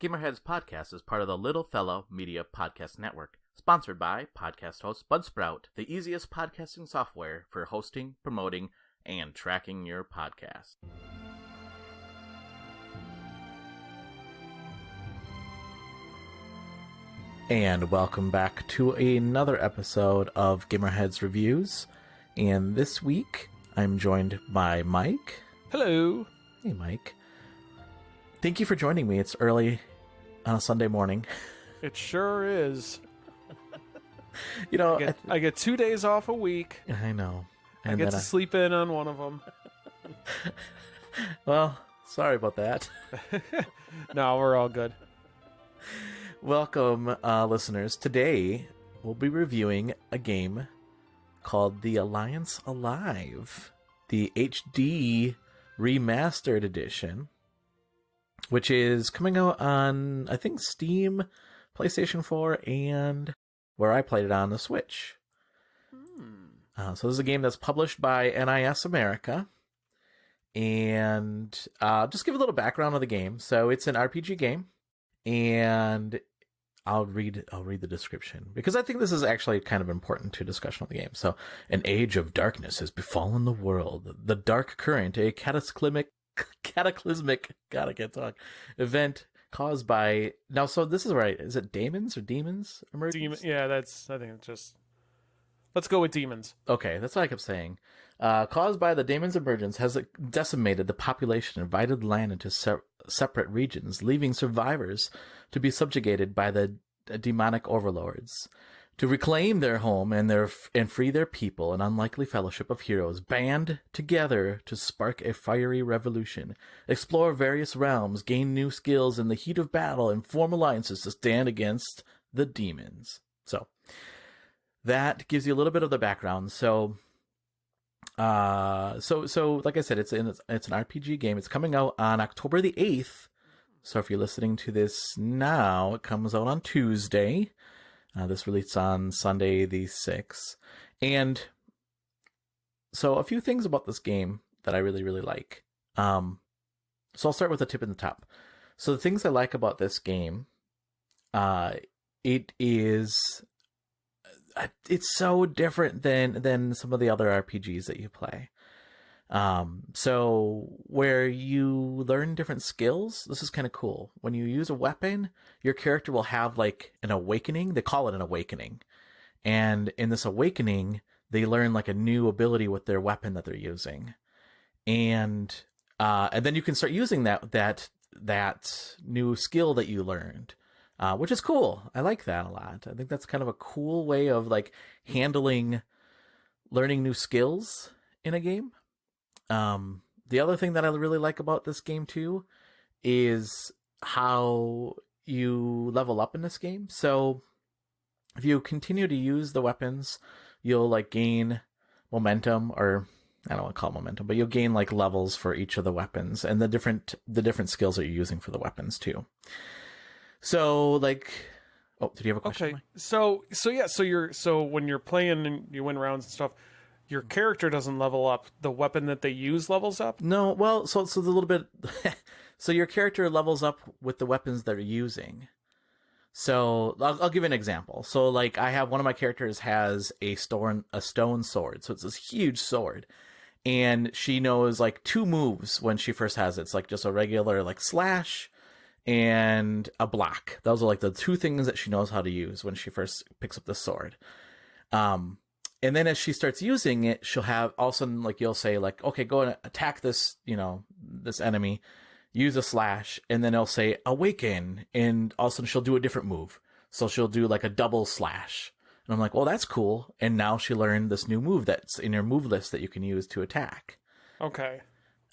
Gamerheads Podcast is part of the Little Fellow Media Podcast Network, sponsored by podcast host Budsprout, the easiest podcasting software for hosting, promoting, and tracking your podcast. And welcome back to another episode of Gamerheads Reviews. And this week, I'm joined by Mike. Hello. Hey, Mike. Thank you for joining me. It's early on a Sunday morning. It sure is. You know, I get 2 days off a week. I know. And I get to sleep in on one of them. Well, sorry about that. No, we're all good. Welcome, listeners. Today, we'll be reviewing a game called The Alliance Alive, the HD Remastered Edition, which is coming out on, I think, Steam, PlayStation 4, and where I played it on the Switch. So this is a game that's published by NIS America, and just give a little background of the game. So it's an RPG game, and I'll read the description because I think this is actually kind of important to discussion of the game. So, an age of darkness has befallen the world. The dark current, a cataclysmic, God, I can't talk, event caused by, now, so this is right, is it Daemons or Demons emergence? Yeah, I think it's just, let's go with Demons. Okay, that's what I kept saying. Caused by the Daemons emergence has decimated the population and divided land into separate regions, leaving survivors to be subjugated by the demonic overlords. To reclaim their home and free their people, an unlikely fellowship of heroes band together to spark a fiery revolution, explore various realms, gain new skills in the heat of battle, and form alliances to stand against the demons. So that gives you a little bit of the background. So like I said, it's an RPG game. It's coming out on October the 8th. So if you're listening to this now, it comes out on Tuesday. This released on Sunday the 6th. And so a few things about this game that I really, really like. So I'll start with the tip in the top. So the things I like about this game, it's so different than some of the other RPGs that you play. So where you learn different skills, this is kind of cool. When you use a weapon, your character will have like an awakening. They call it an awakening. And in this awakening, they learn like a new ability with their weapon that they're using. And then you can start using that new skill that you learned. Which is cool. I like that a lot. I think that's kind of a cool way of like handling learning new skills in a game. The other thing that I really like about this game too is how you level up in this game. So if you continue to use the weapons, you'll like gain momentum, or I don't want to call it momentum, but you'll gain like levels for each of the weapons and the different skills that you're using for the weapons too. So like, oh, did you have a question? Okay, so when you're playing and you win rounds and stuff, your character doesn't level up. The weapon that they use levels up? No, well, so the little bit, so your character levels up with the weapons they're using. So I'll give you an example. So like I have one of my characters has a stone sword. So it's this huge sword. And she knows like two moves when she first has it. It's like just a regular like slash and a block. Those are like the two things that she knows how to use when she first picks up the sword. And then as she starts using it, she'll have all of a sudden, like you'll say like, okay, go and attack this, this enemy, use a slash, and then it'll say awaken, and all of a sudden she'll do a different move. So she'll do like a double slash. And I'm like, well, that's cool. And now she learned this new move that's in her move list that you can use to attack. Okay.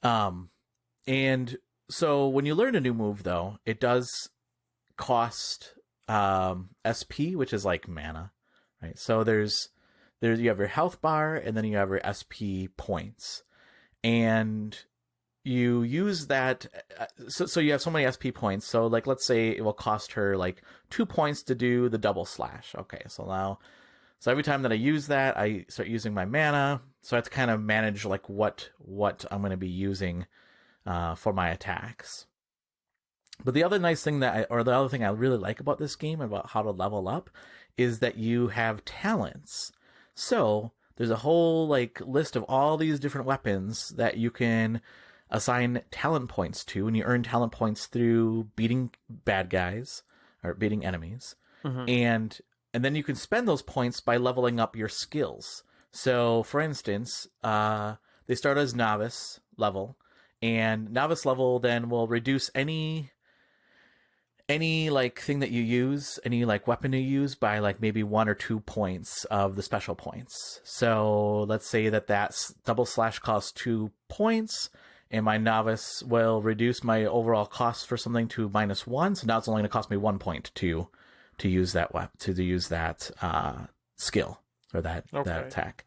And so when you learn a new move, though, it does cost SP, which is like mana, right? So you have your health bar, and then you have your SP points, and you use that. So you have so many SP points. So like, let's say it will cost her like 2 points to do the double slash. Okay, so every time that I use that, I start using my mana. So I have to kind of manage like what I'm going to be using for my attacks. But the other nice thing the other thing I really like about this game, about how to level up, is that you have talents. So there's a whole like list of all these different weapons that you can assign talent points to, and you earn talent points through beating bad guys or beating enemies. And then you can spend those points by leveling up your skills. So for instance, they start as novice level, and novice level then will reduce any like thing that you use, any like weapon you use, by like maybe 1 or 2 points of the special points. So let's say that's double slash costs 2 points, and my novice will reduce my overall cost for something to -1. So now it's only going to cost me 1 point to use that skill or that attack.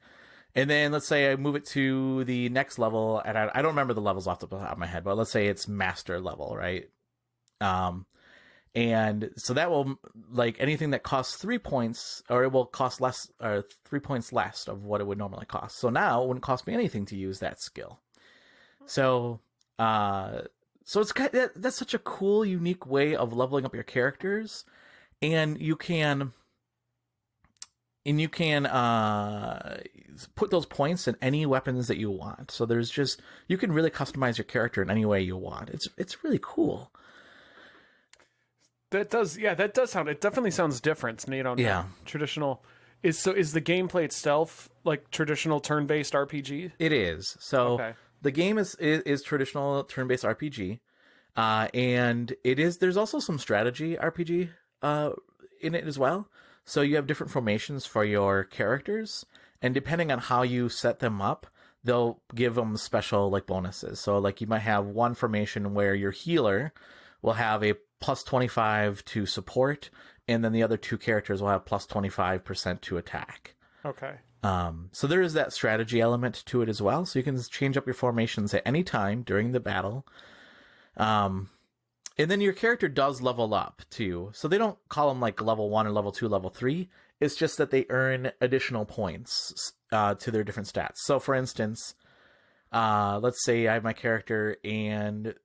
And then let's say I move it to the next level, and I don't remember the levels off the top of my head, but let's say it's master level, right? And so that will, like, anything that costs 3 points, or it will cost less, or 3 points less of what it would normally cost. So now it wouldn't cost me anything to use that skill. So, it's that's such a cool, unique way of leveling up your characters, and you can put those points in any weapons that you want. So you can really customize your character in any way you want. It's really cool. That does sound. It definitely sounds different. Yeah. Traditional. Is the gameplay itself like traditional turn-based RPG? It is. So the game is traditional turn-based RPG, and it is. There's also some strategy RPG in it as well. So you have different formations for your characters, and depending on how you set them up, they'll give them special like bonuses. So like you might have one formation where your healer will have a plus 25 to support, and then the other 2 characters will have plus 25% to attack. Okay. So there is that strategy element to it as well. So you can change up your formations at any time during the battle. And then your character does level up too. So they don't call them like level 1 or level 2, level 3. It's just that they earn additional points to their different stats. So for instance, let's say I have my character, and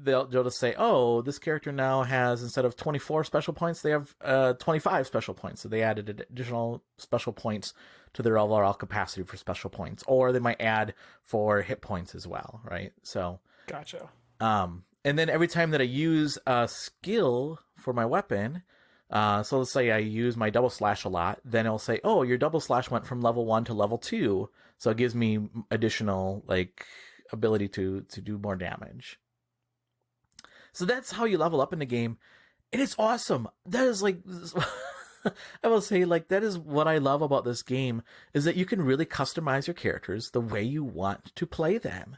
they'll just say, oh, this character now has, instead of 24 special points, they have 25 special points. So they added additional special points to their overall capacity for special points. Or they might add for hit points as well, right? So gotcha. And then every time that I use a skill for my weapon, so let's say I use my double slash a lot, then it'll say, oh, your double slash went from level 1 to level 2. So it gives me additional like ability to do more damage. So that's how you level up in the game. And it's awesome. That is like, I will say, like, that is what I love about this game, is that you can really customize your characters the way you want to play them.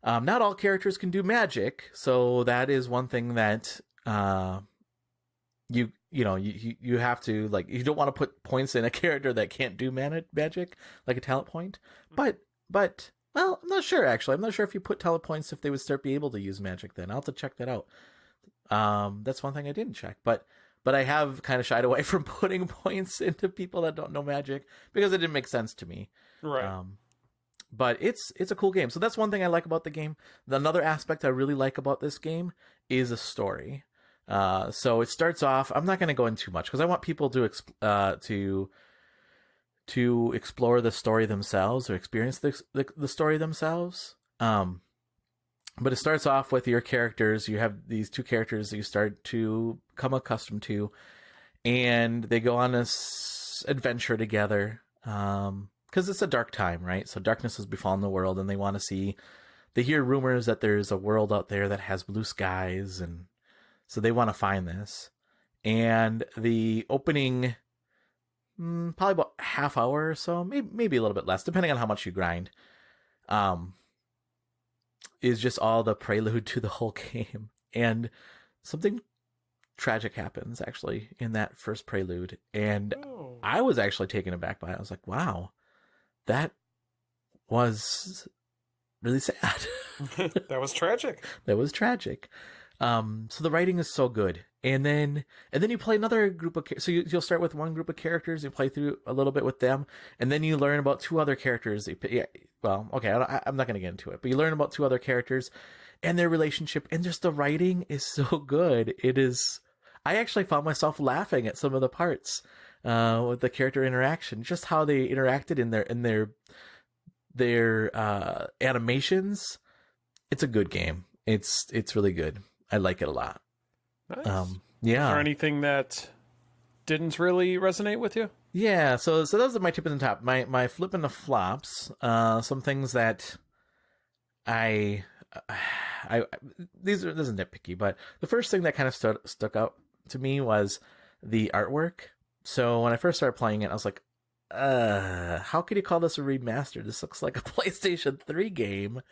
Not all characters can do magic, so that is one thing that you have to, like, you don't want to put points in a character that can't do magic, like a talent point. But well, I'm not sure, actually. I'm not sure if you put talent points, if they would start be able to use magic then. I'll have to check that out. That's one thing I didn't check. But I have kind of shied away from putting points into people that don't know magic because it didn't make sense to me. Right. But it's a cool game. So that's one thing I like about the game. Another aspect I really like about this game is a story. So it starts off, I'm not going to go into too much because I want people to explore the story themselves or experience the story themselves. But it starts off with your characters. You have these 2 characters that you start to become accustomed to, and they go on this adventure together. Because it's a dark time, right? So darkness has befallen the world, and they hear rumors that there's a world out there that has blue skies, and so they want to find this. And the opening, probably about half hour or so, maybe a little bit less, depending on how much you grind, is just all the prelude to the whole game. And something tragic happens, actually, in that first prelude. And I was actually taken aback by it. I was like, wow, that was really sad. That was tragic. That was tragic. So the writing is so good. And then you play another group of, so you'll start with one group of characters, you play through a little bit with them, and then you learn about 2 other characters. Yeah, well, okay, I'm not going to get into it, but you learn about 2 other characters, and their relationship, and just the writing is so good. It is. I actually found myself laughing at some of the parts with the character interaction, just how they interacted in their animations. It's a good game. It's really good. I like it a lot. Nice. Yeah. Is there anything that didn't really resonate with you? Yeah. So those are my tip in the top. My flip and the flops. Some things that I this is nitpicky, but the first thing that kind of stuck out to me was the artwork. So when I first started playing it, I was like, how could you call this a remaster? This looks like a PlayStation 3 game.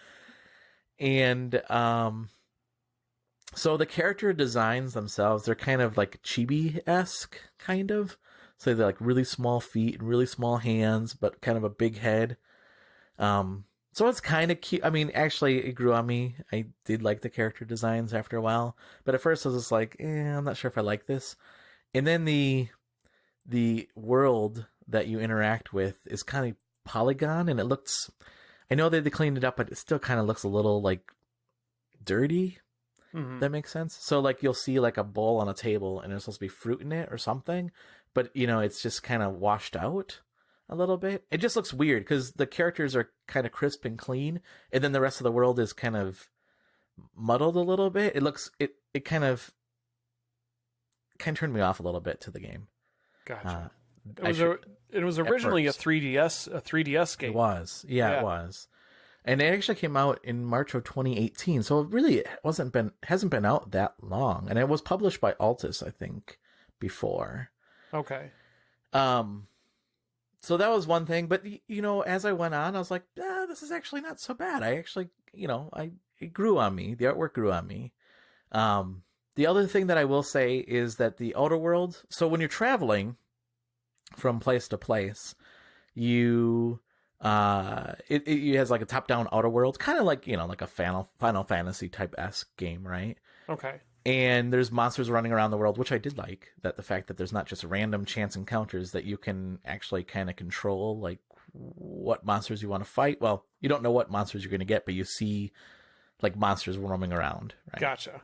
And so the character designs themselves, they're kind of like chibi-esque, kind of. So they're like really small feet and really small hands, but kind of a big head. So it's kind of cute. I mean, actually, it grew on me. I did like the character designs after a while, but at first I was just like, I'm not sure if I like this. And then the world that you interact with is kind of polygon, and it looks. I know that they cleaned it up, but it still kind of looks a little like dirty. Mm-hmm. That makes sense. So like you'll see like a bowl on a table, and there's supposed to be fruit in it or something, but it's just kind of washed out a little bit. It just looks weird because the characters are kind of crisp and clean, and then the rest of the world is kind of muddled a little bit. It kind of turned me off a little bit to the game. Gotcha. It was originally a 3DS game. It was. Yeah, it was. And it actually came out in March of 2018. So it really hasn't been out that long. And it was published by Altus, I think, before. Okay. So that was one thing, but as I went on, I was like, this is actually not so bad. I actually, it grew on me. The artwork grew on me. The other thing that I will say is that the outer world. So when you're traveling from place to place, it has like a top-down outer world, kind of like like a Final Fantasy type-esque game, right? Okay. And there's monsters running around the world, which I did like. That the fact that there's not just random chance encounters, that you can actually kind of control like what monsters you want to fight. Well, you don't know what monsters you're going to get, but you see like monsters roaming around. Right? Gotcha.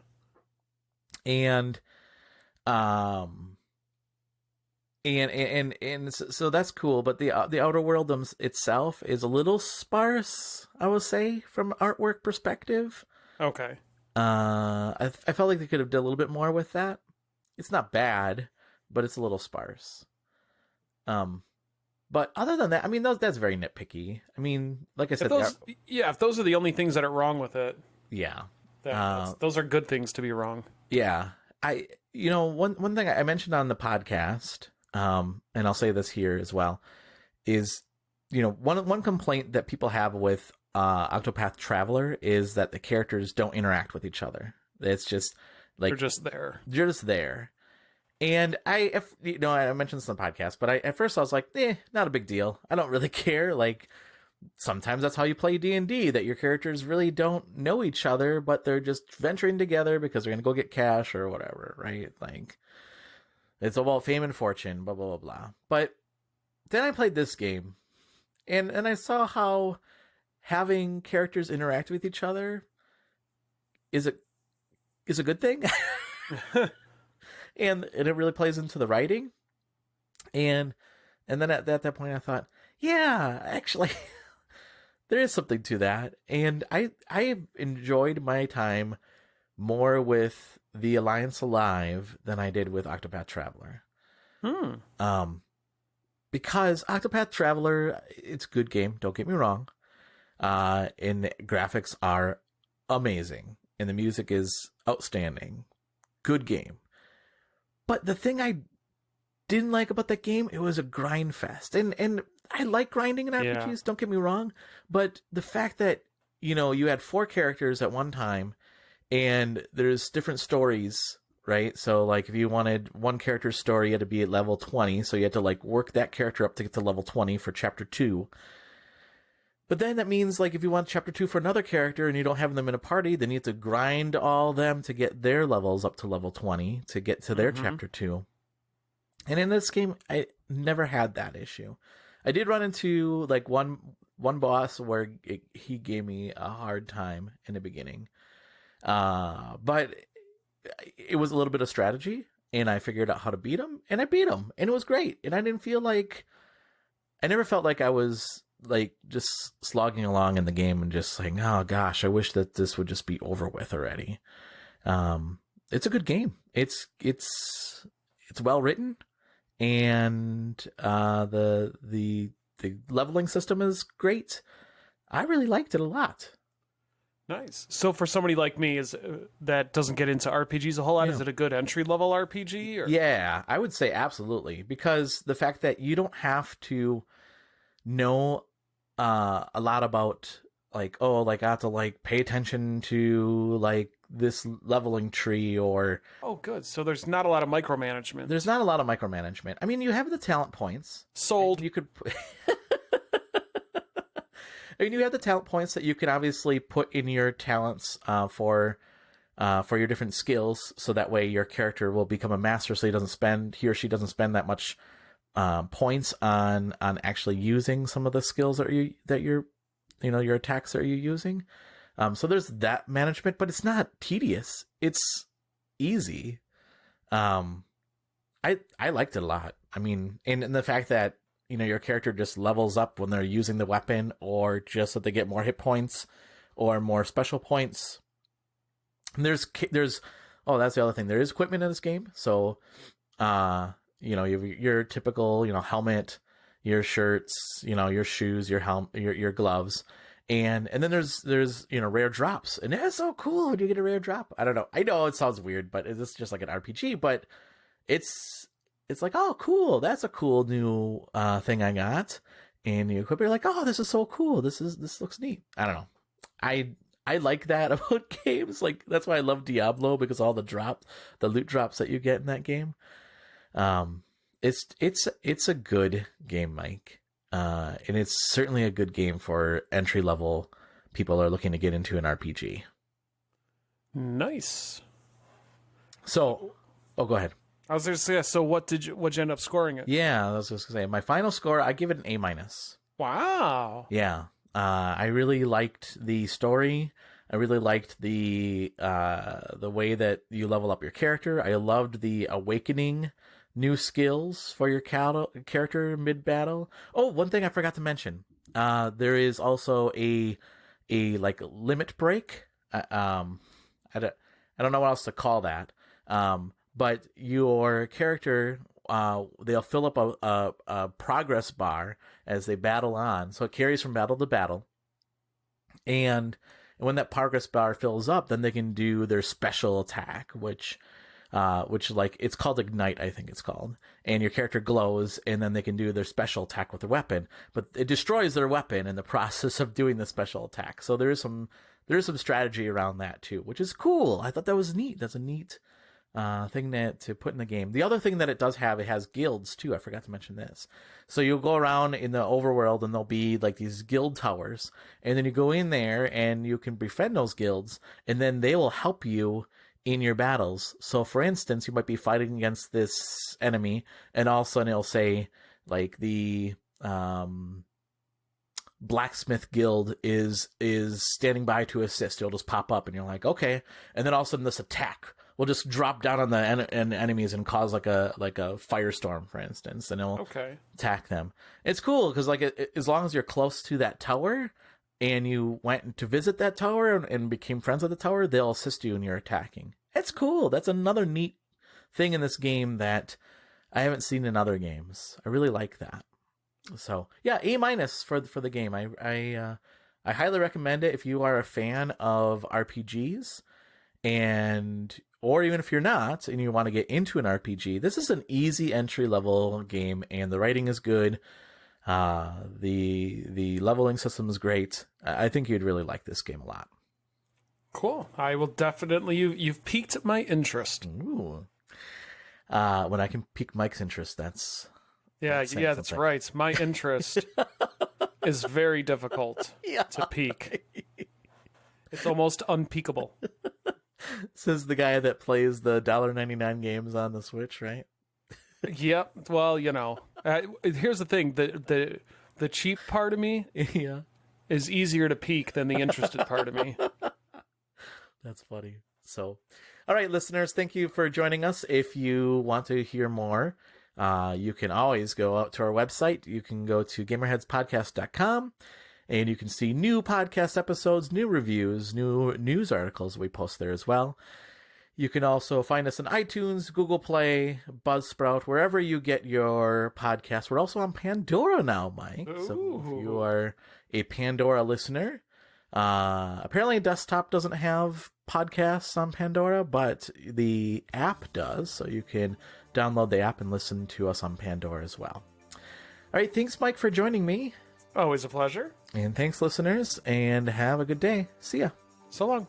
And so that's cool. But the outer world itself is a little sparse, I would say, from an artwork perspective. Okay. I felt like they could have done a little bit more with that. It's not bad, but it's a little sparse. But other than that, I mean, that's very nitpicky. I mean, like I said, if those are the only things that are wrong with it, yeah, those are good things to be wrong. Yeah, one thing I mentioned on the podcast, and I'll say this here as well, is one complaint that people have with Octopath Traveler is that the characters don't interact with each other. It's just like they're just there. They're just there. And I mentioned this on the podcast, but at first I was like, not a big deal. I don't really care. Like sometimes that's how you play D&D, that your characters really don't know each other, but they're just venturing together because they're gonna go get cash or whatever, right? Like it's about fame and fortune, blah blah blah blah. But then I played this game, and I saw how having characters interact with each other is a good thing. and it really plays into the writing. And then at that point I thought, yeah, actually there is something to that. And I enjoyed my time more with the Alliance Alive than I did with Octopath Traveler. Because Octopath Traveler, it's a good game, don't get me wrong. And the graphics are amazing, and the music is outstanding. Good game. But the thing I didn't like about that game, it was a grind fest. And I like grinding in RPGs, don't get me wrong. But the fact that, you had 4 characters at one time, and there's different stories, right? So, like, if you wanted one character's story, you had to be at level 20, so you had to, like, work that character up to get to level 20 for Chapter 2. But then that means, like, if you want Chapter 2 for another character and you don't have them in a party, then you have to grind all them to get their levels up to level 20 to get to their Chapter 2. And in this game, I never had that issue. I did run into, like, one boss where he gave me a hard time in the beginning. But it was a little bit of strategy, and I figured out how to beat him, and I beat him, and it was great. And I never felt like I was like just slogging along in the game and just saying, oh gosh, I wish that this would just be over with already. It's a good game. It's well written, and the leveling system is great. I really liked it a lot. Nice. So for somebody like me that doesn't get into RPGs a whole lot, is it a good entry level RPG? Or? Yeah, I would say absolutely, because the fact that you don't have to know a lot about like, oh, like I have to like pay attention to like this leveling tree or... Oh, good. So there's not a lot of micromanagement. There's not a lot of micromanagement. I mean, you have the talent points. Sold. You could... I mean, you have the talent points that you can obviously put in your talents for your different skills, so that way your character will become a master, so he or she doesn't spend that much points on actually using some of the skills that your attacks that you're using. So there's that management, but it's not tedious. It's easy. I liked it a lot. I mean, and the fact that your character just levels up when they're using the weapon, or just that they get more hit points or more special points. And there's that's the other thing. There is equipment in this game. So, you have your typical, helmet, your shirts, your shoes, your helmet, your gloves. And then there's rare drops, and it's so cool when you get a rare drop. I don't know. I know it sounds weird, but it's just like an RPG, but it's like, oh, cool. That's a cool new thing I got. And you equip it, you're like, oh, this is so cool. This looks neat. I don't know. I like that about games. Like, that's why I love Diablo, because all the loot drops that you get in that game. It's a good game, Mike. And it's certainly a good game for entry level people who are looking to get into an RPG. Nice. So, go ahead. I was going to say, so what'd you end up scoring it? Yeah, I was just going to say, my final score, I give it an A-. Wow. Yeah. I really liked the story. I really liked the way that you level up your character. I loved the awakening new skills for your character mid-battle. Oh, one thing I forgot to mention. There is also a like limit break. I don't know what else to call that. But your character, they'll fill up a progress bar as they battle on. So it carries from battle to battle. And when that progress bar fills up, then they can do their special attack, which like it's called Ignite, I think it's called. And your character glows, and then they can do their special attack with their weapon. But it destroys their weapon in the process of doing the special attack. So there is some strategy around that too, which is cool. I thought that was neat. That's a neat thing to put in the game. The other thing that it has guilds too. I forgot to mention this. So you'll go around in the overworld, and there'll be like these guild towers, and then you go in there and you can befriend those guilds, and then they will help you in your battles. So for instance, you might be fighting against this enemy, and all of a sudden it'll say like the blacksmith guild is standing by to assist. It'll just pop up, and you're like, okay. And then all of a sudden this attack will just drop down on the enemies and cause like a firestorm, for instance, and it'll attack them. It's cool because like as long as you're close to that tower and you went to visit that tower and became friends with the tower, they'll assist you in your attacking. It's cool. That's another neat thing in this game that I haven't seen in other games. I really like that. So yeah, A- for the game. I highly recommend it if you are a fan of RPGs, or even if you're not and you want to get into an RPG. This is an easy entry level game, and the writing is good. The leveling system is great. I think you'd really like this game a lot. Cool. I will definitely. You've piqued my interest. Ooh. When I can pique Mike's interest, that's that's right. My interest is very difficult to pique. It's almost unpeakable. Says the guy that plays the $1.99 games on the Switch, right? Yep. Well, here's the thing: the cheap part of me, is easier to pique than the interested part of me. That's funny. So, all right, listeners, thank you for joining us. If you want to hear more, you can always go out to our website. You can go to gamerheadspodcast.com, and you can see new podcast episodes, new reviews, new news articles we post there as well. You can also find us on iTunes, Google Play, Buzzsprout, wherever you get your podcasts. We're also on Pandora now, Mike. Ooh. So if you are a Pandora listener, apparently desktop doesn't have podcasts on Pandora, but the app does. So you can download the app and listen to us on Pandora as well. All right. Thanks, Mike, for joining me. Always a pleasure. And thanks, listeners, and have a good day. See ya. So long.